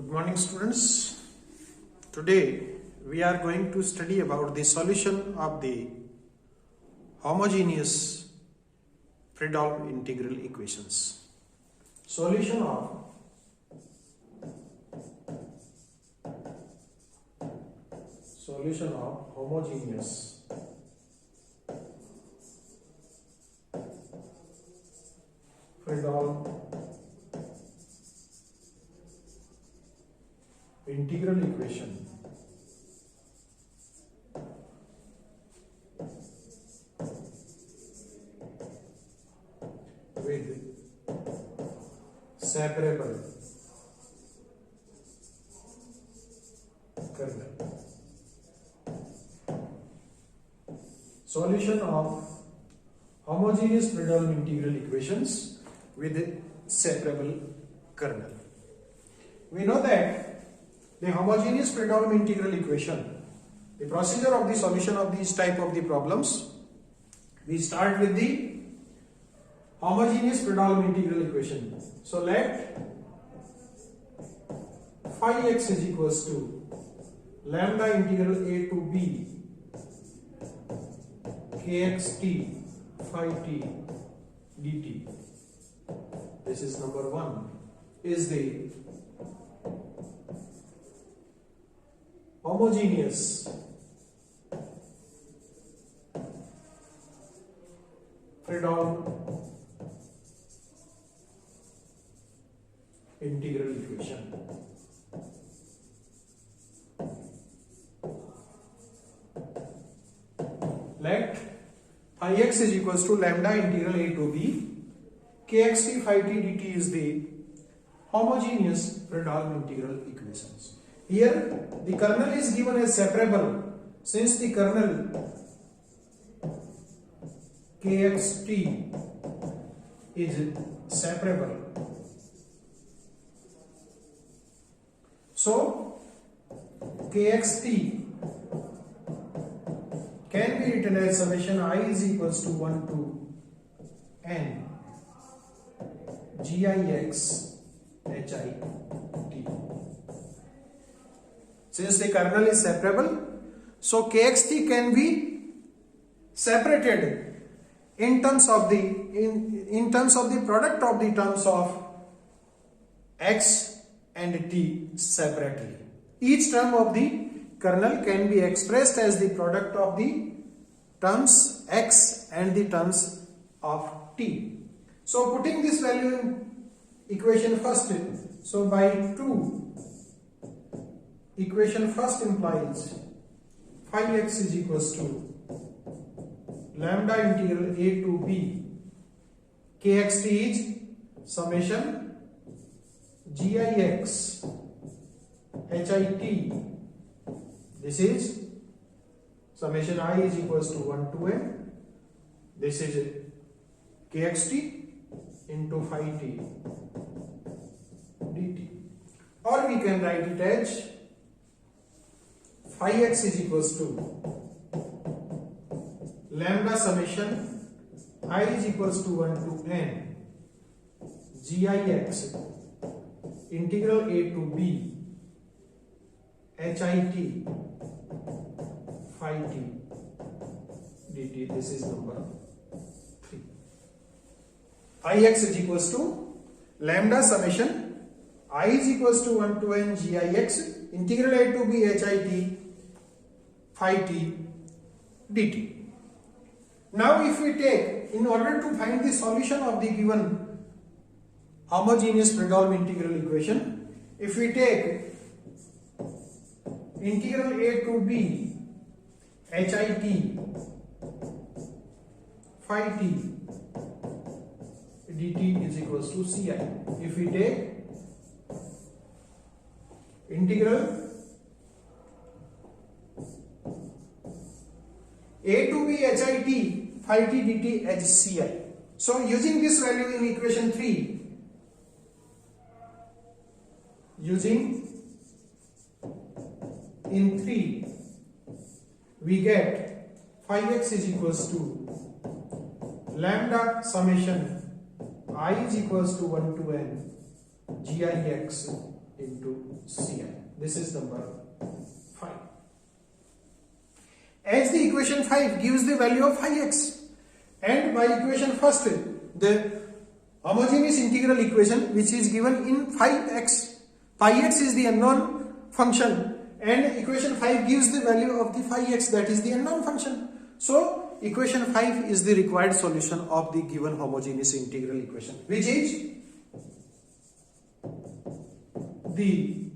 Good morning, students. Today we are going to study about the solution of the homogeneous Friedel integral equations. Solution of homogeneous Friedel integral equation with separable kernel. Solution of homogeneous Friedel integral equations with separable kernel. We know that the homogeneous Friedel integral equation, the procedure of the solution of these type of the problems, we start with the homogeneous Friedel integral equation. So let phi x is equals to lambda integral a to b kxt phi t dt. This is number 1, is the homogeneous Friedel integral equation. Let phi x is equals to lambda integral a to b kxt phi t dt is the homogeneous Friedel integral equations. Here the kernel is given as separable. Since the kernel kxt is separable, so kxt can be written as summation I is equals to 1 to n gix hit. Since the kernel is separable, so kxt can be separated in terms of the in terms of the product of the terms of x and t separately. Each term of the kernel can be expressed as the product of the terms x and the terms of t. So putting this value in equation first, so by 2 equation first implies phi x is equals to lambda integral a to b kxt is summation gix hit. This is summation I is equals to 1 to n. This is kxt into phi t dt, or we can write it as phi x is equals to lambda summation I is equals to 1 to n gix integral a to b hit phi t dt. This is number 3. Phi x is equals to lambda summation I is equals to 1 to n gix integral a to b hit phi t dt. Now if we take, in order to find the solution of the given homogeneous Friedel integral equation, if we take integral a to b hit phi t dt is equals to ci. If we take integral a to b hit phi t dt as ci. So using this value in equation 3, in 3 we get phi x is equals to lambda summation I is equals to 1 to n gix into Ci. This is number 5. As the equation 5 gives the value of phi x, and by equation first, the homogeneous integral equation which is given in phi x is the unknown function, and equation 5 gives the value of the phi x, that is the unknown function. So equation 5 is the required solution of the given homogeneous integral equation, which is the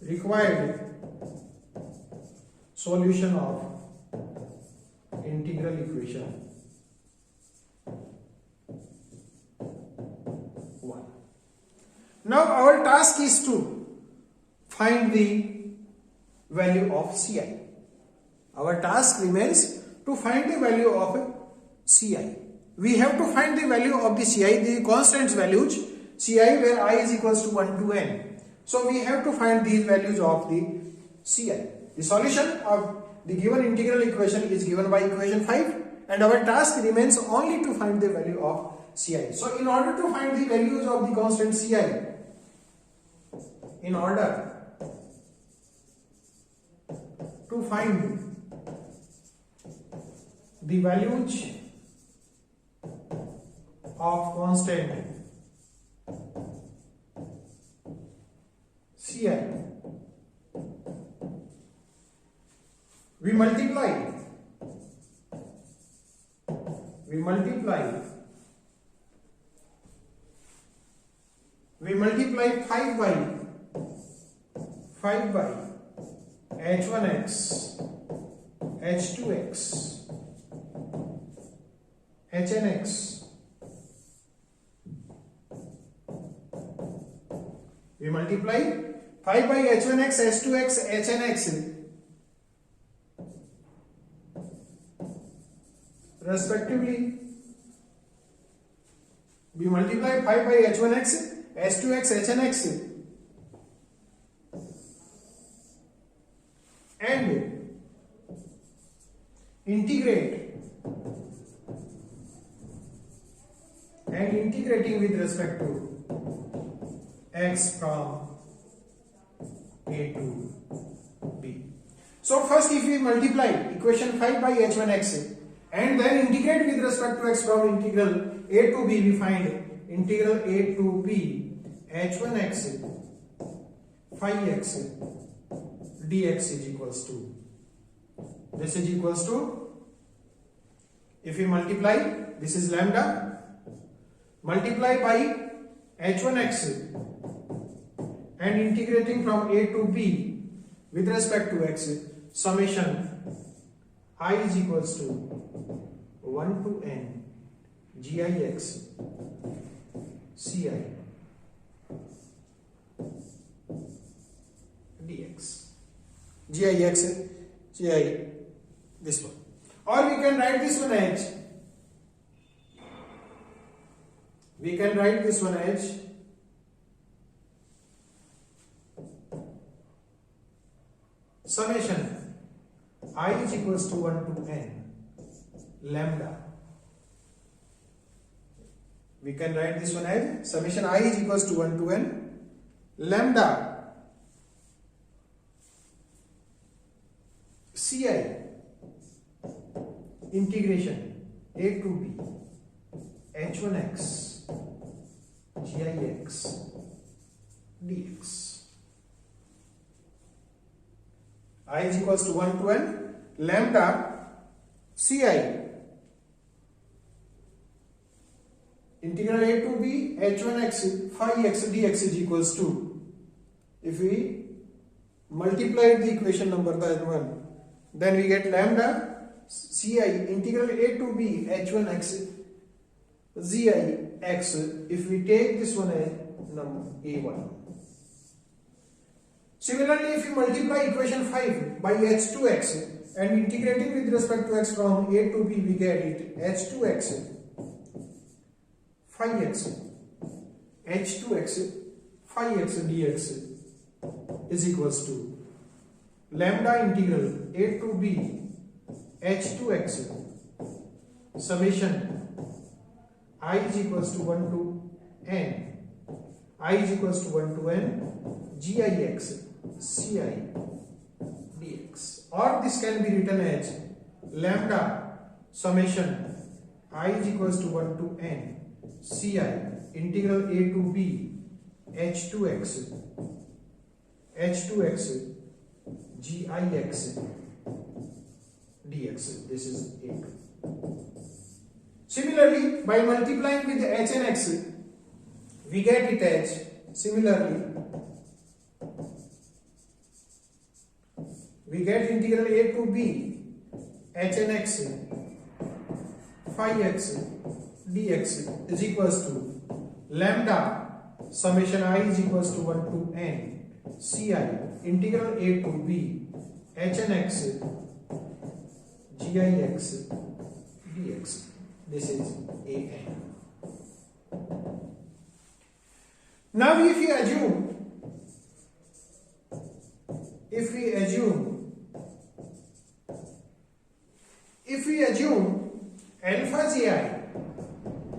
required solution of integral equation 1. Now our task is to find the value of Ci. Our task remains to find the value of Ci. We have to find the value of the Ci, the constant values Ci, where I is equals to 1 to n. So we have to find these values of the Ci. The solution of the given integral equation is given by equation 5, and our task remains only to find the value of Ci. So in order to find the values of the constant Ci, in order to find the values of constant Ci, we multiply 5 by h1x, h2x, hnx. We multiply 5 by h1x, h2x, hnx respectively. We multiply 5 by h1x, h2x, hnx and integrating with respect to x from a to b. So first, if we multiply equation 5 by h1x and then integrate with respect to x from integral a to b, we find integral a to b h1x phi x dx is equals to, this is equals to, if we multiply, this is lambda, multiply by h1x and integrating from a to b with respect to x, summation I is equals to 1 to n gix ci dx. Gix, gi, this one. Or we can write this one as, summation I is equals to 1 to n lambda. We can write this one as summation I is equals to 1 to n lambda ci integration a to b h1x gix dx. I is equals to 1 to n lambda ci integral a to b h1x phi x dx is equals to, if we multiply the equation number that one, then we get lambda ci integral a to b h1x gix, if we take this one as number a1. Similarly, if you multiply equation 5 by h2x and integrating with respect to x from a to b, we get it h2x phi x h2x phi x dx is equals to lambda integral a to b h2x summation I is equals to 1 to n I is equals to 1 to n gix ci dx, or this can be written as lambda summation I is equals to 1 to n ci integral a to b h2x gix dx. This is a2. Similarly, by multiplying with h and x, we get it as, similarly, we get integral a to b h and x phi x dx is equals to lambda summation I is equals to 1 to n ci integral a to b h and x gix dx. This is an. Now if we assume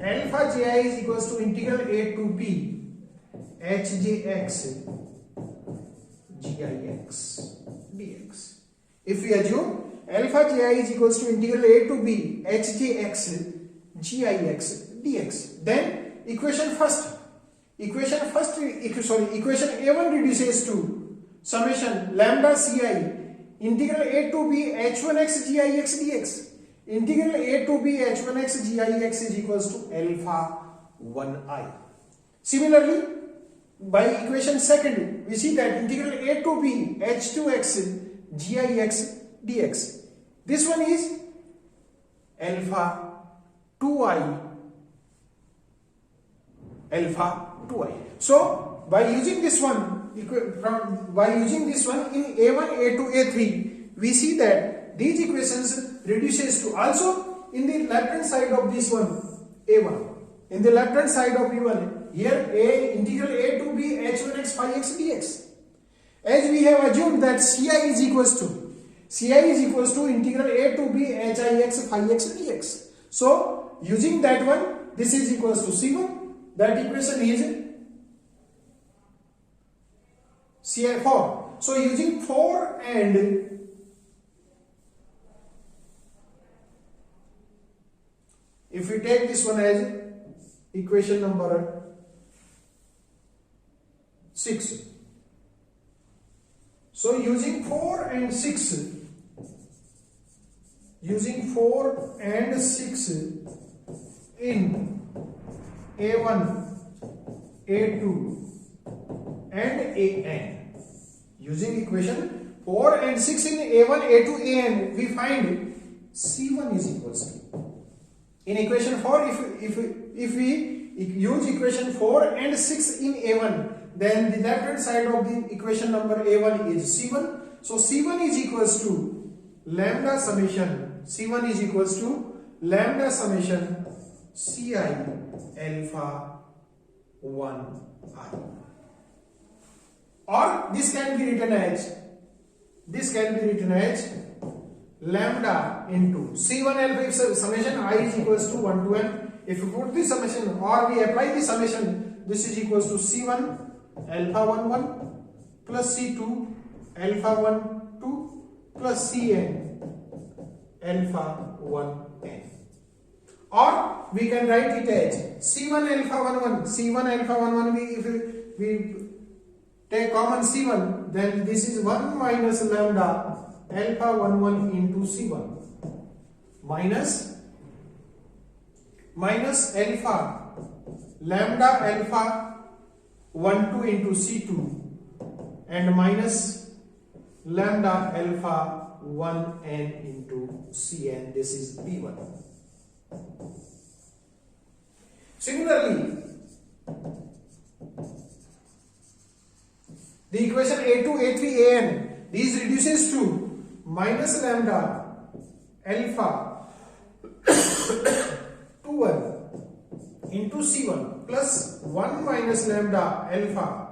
alpha gi is equals to integral a to b hjx gix dx. If we assume alpha gi is equals to integral a to b hjx gix dx, then equation a1 reduces to summation lambda ci integral a to b h1x gix dx. Integral a to b h1x gix is equals to alpha 1I. Similarly, by equation second, we see that integral a to b h2x gix dx. This one is alpha 2I. So by using this one in a1, a2, a3, we see that these equations reduces to, also in the left hand side of this one a1, in the left hand side of a1, here a integral a to b h1x phi x dx, as we have assumed that ci is equals to integral a to b hix phi x dx. So using that one, this is equals to c1. That equation is CI4. So using 4 and if we take this one as equation number 6. So using 4 and 6 in a1, a2 and an, using equation 4 and 6 in a1, a2, an, we find c1 is equals to, in equation 4, if we use equation 4 and 6 in a1, then the left hand side of the equation number a1 is c1. So c1 is equals to lambda summation, ci alpha 1I, or this can be written as lambda into c1 alpha. If summation I is equals to 1 to n, if you put the summation or we apply the summation, this is equals to c1 alpha 1 1 plus c2 alpha 1 2 plus cn alpha 1 n. Or we can write it as c1 alpha 1 1, if we take common c1, then this is 1 minus lambda alpha 1 1 into c1 minus alpha lambda alpha 1 2 into c2 and minus lambda alpha 1 n into cn. This is b1. Similarly, the equation a2, a3, an, these reduces to minus lambda alpha 2 1 into c1 plus 1 minus lambda alpha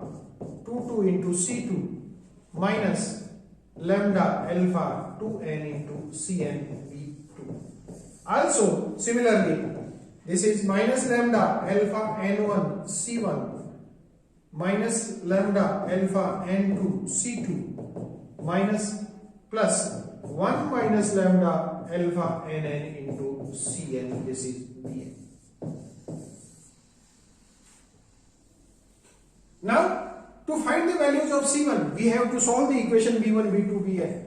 2 2 into c2 minus lambda alpha 2n into cn b2. Also similarly, this is minus lambda alpha n1 c1 minus lambda alpha n2 C2 minus plus 1 minus lambda alpha nn into Cn. This is Bn. Now, to find the values of C1, we have to solve the equation B1, B2, Bn.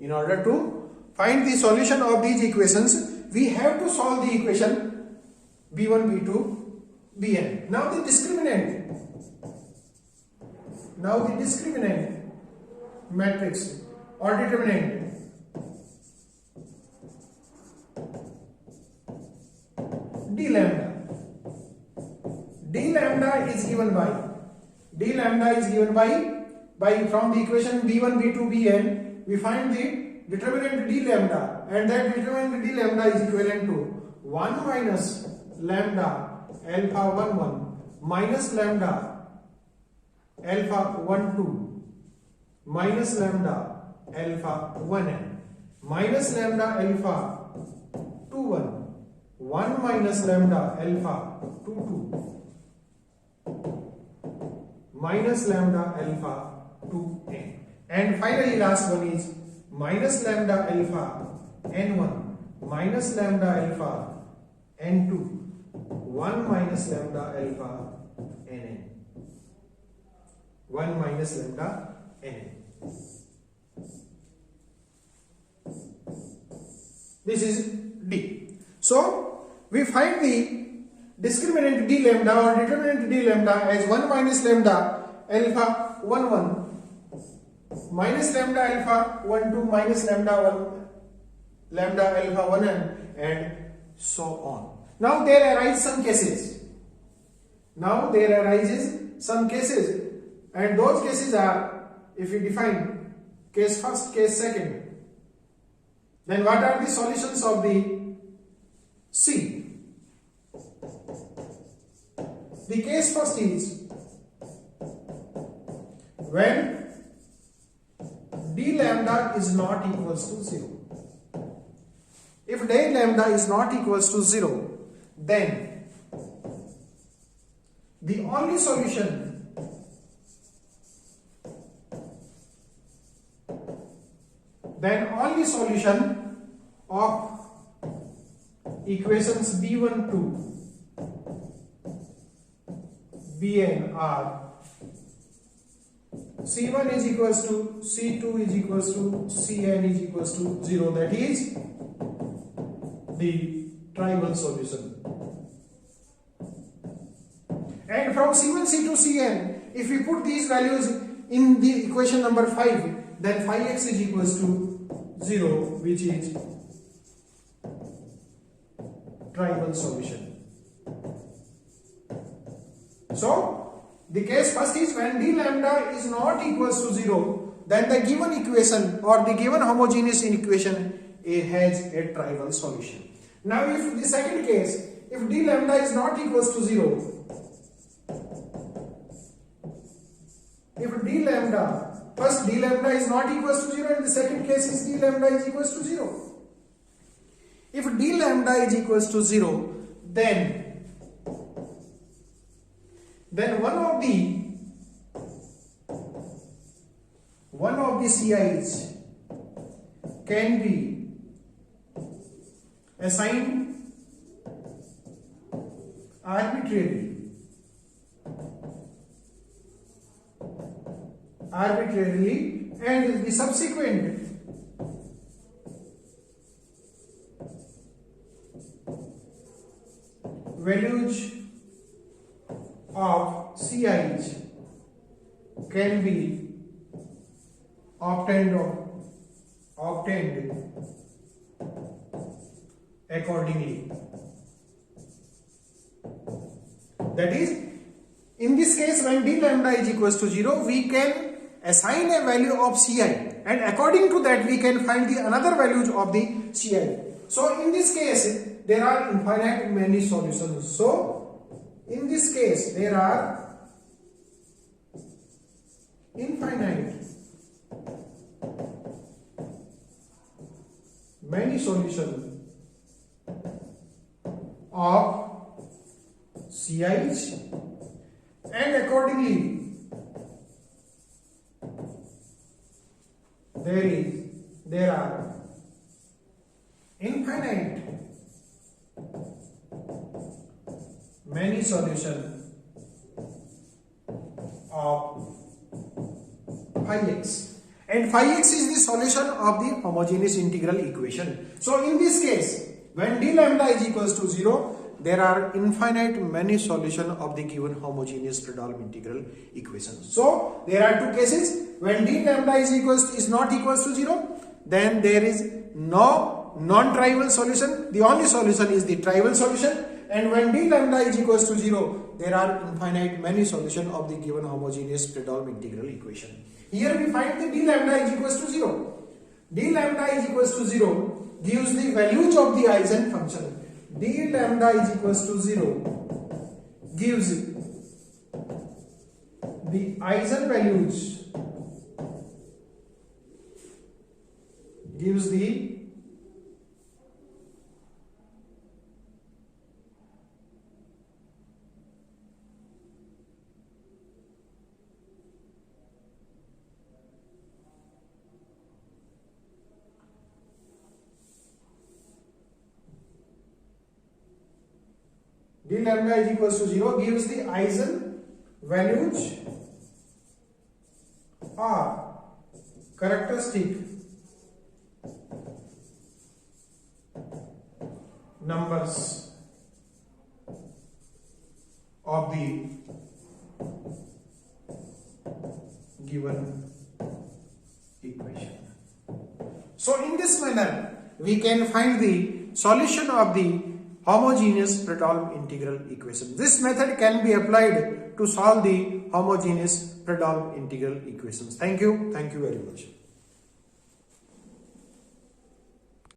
In order to find the solution of these equations, we have to solve the equation B1, B2, Bn. Now the discriminant matrix or determinant d lambda is given by from the equation B1, B2, Bn, we find the determinant d lambda, and that determinant d lambda is equivalent to 1 minus lambda alpha 11 minus lambda alpha 12 minus lambda alpha 1n minus lambda alpha 21 1 minus lambda alpha 22 minus lambda alpha 2n, and finally last one is minus lambda alpha n1 minus lambda alpha n2 1 minus lambda alpha nn 1 minus lambda nn. This is D. So we find the discriminant d lambda or determinant d lambda as 1 minus lambda alpha 11 minus lambda alpha 12 minus lambda 1 lambda alpha 1n and so on. Now there arises some cases, and those cases are, if we define case first, case second, then what are the solutions of the C? The case first is when d lambda is not equals to 0. If d lambda is not equals to 0, then the only solution of equations B1 to Bn are C1 is equals to C2 is equals to Cn is equals to 0. That is the trivial solution. And from C1, C2, Cn, if we put these values in the equation number 5, then phi x is equals to 0, which is trivial solution. So the case first is when d lambda is not equals to 0, then the given equation or the given homogeneous equation has a trivial solution. Now if the second case, if d lambda is not equals to 0, if d lambda, first d lambda is not equals to 0 and the second case is d lambda is equals to 0. If d lambda is equals to 0, then one of the CIs can be assigned arbitrarily and the subsequent values of CIs can be obtained accordingly. That is, in this case when d lambda is equals to 0, we can assign a value of Ci, and according to that we can find the another values of the Ci. So in this case there are infinite many solutions. So in this case there are infinite many solutions of CIs, and according there are infinite many solutions of phi x, and phi x is the solution of the homogeneous integral equation. So in this case, when d lambda is equals to 0, there are infinite many solutions of the given homogeneous Fredholm integral equation. So there are two cases. When d lambda is not equals to 0, then there is no non-trivial solution. The only solution is the trivial solution. And when d lambda is equals to 0, there are infinite many solutions of the given homogeneous Fredholm integral equation. Here we find the d lambda is equals to 0. D lambda is equals to 0 gives the values of the eigenfunction. D lambda is equals to 0 gives the eigenvalues, gives the d lambda is equals to 0 gives the eigenvalues or characteristic numbers of the given equation. So in this manner we can find the solution of the homogeneous Fredholm integral equation. This method can be applied to solve the homogeneous Fredholm integral equations. Thank you very much.